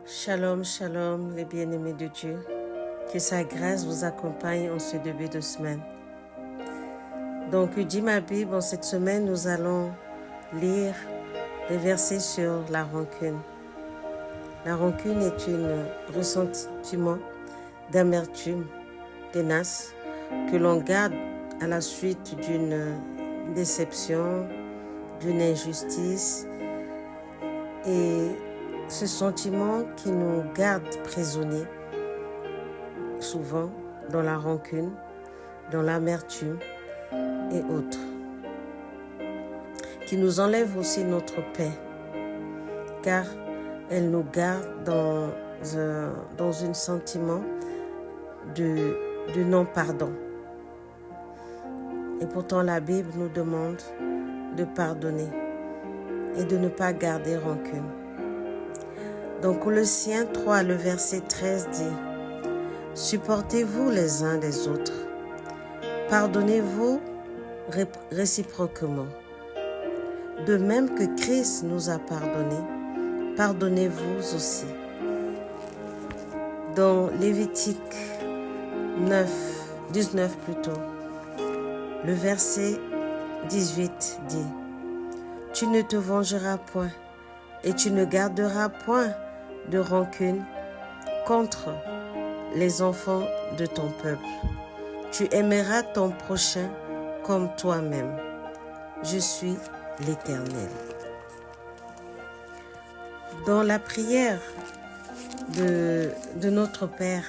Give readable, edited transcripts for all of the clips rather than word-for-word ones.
Shalom, shalom, les bien-aimés de Dieu. Que sa grâce vous accompagne en ce début de semaine. Donc, dit ma Bible, en cette semaine, nous allons lire les versets sur la rancune. La rancune est un ressentiment d'amertume tenace que l'on garde à la suite d'une déception, d'une injustice, et ce sentiment qui nous garde prisonniers, souvent dans la rancune, dans l'amertume et autres, qui nous enlève aussi notre paix, car elle nous garde dans un sentiment de non-pardon. Et pourtant la Bible nous demande de pardonner et de ne pas garder rancune. Donc Colossiens 3, le verset 13 dit « Supportez-vous les uns les autres, pardonnez-vous réciproquement. De même que Christ nous a pardonné, pardonnez-vous aussi. » Dans Lévitique 19 plutôt, le verset 18 dit « Tu ne te vengeras point et tu ne garderas point de rancune contre les enfants de ton peuple. Tu aimeras ton prochain comme toi-même. Je suis l'Éternel. » Dans la prière de notre Père,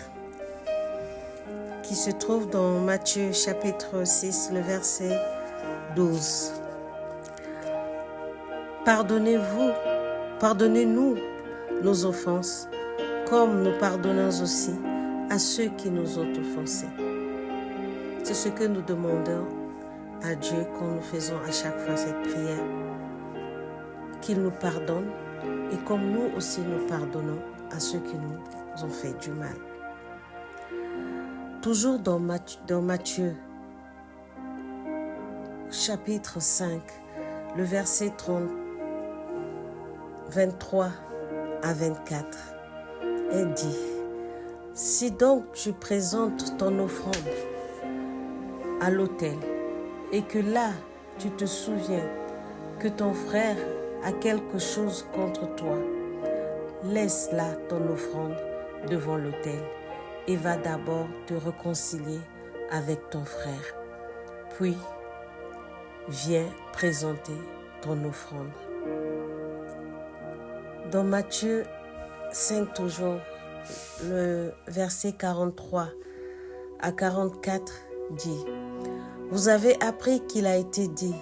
qui se trouve dans Matthieu chapitre 6, le verset 12. Pardonnez-nous nos offenses, comme nous pardonnons aussi à ceux qui nous ont offensés. C'est ce que nous demandons à Dieu quand nous faisons à chaque fois cette prière, qu'il nous pardonne et comme nous aussi nous pardonnons à ceux qui nous ont fait du mal. Toujours dans Matthieu chapitre 5, le verset 23 à 24, elle dit « Si donc tu présentes ton offrande à l'autel et que là tu te souviens que ton frère a quelque chose contre toi, laisse là ton offrande devant l'autel et va d'abord te réconcilier avec ton frère. Puis viens présenter ton offrande. » Dans Matthieu 5 toujours, le verset 43 à 44 dit « Vous avez appris qu'il a été dit,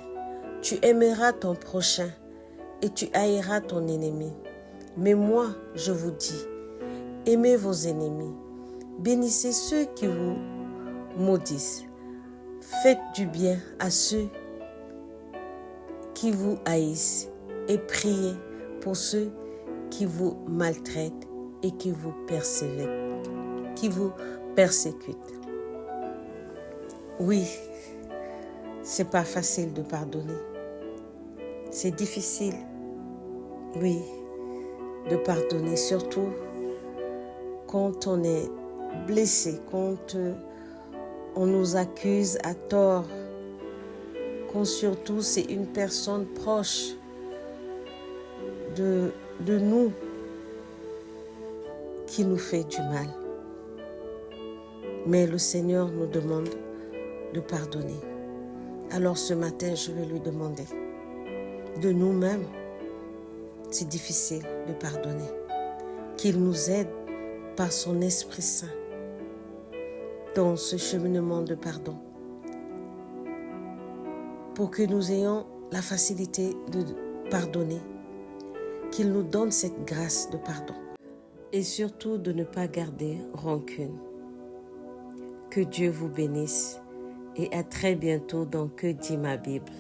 tu aimeras ton prochain et tu haïras ton ennemi. Mais moi, je vous dis, aimez vos ennemis, bénissez ceux qui vous maudissent, faites du bien à ceux qui vous haïssent et priez pour ceux qui vous maltraitent et qui vous persécutent. Oui, c'est pas facile de pardonner. C'est difficile, oui, de pardonner, surtout quand on est blessé, quand on nous accuse à tort, quand surtout c'est une personne proche de nous qui nous fait du mal. Mais le Seigneur nous demande de pardonner. Alors ce matin, je vais lui demander de nous-mêmes, c'est difficile de pardonner, qu'il nous aide par son Esprit Saint dans ce cheminement de pardon, pour que nous ayons la facilité de pardonner, qu'il nous donne cette grâce de pardon et surtout de ne pas garder rancune. Que Dieu vous bénisse et à très bientôt dans Que dit ma Bible.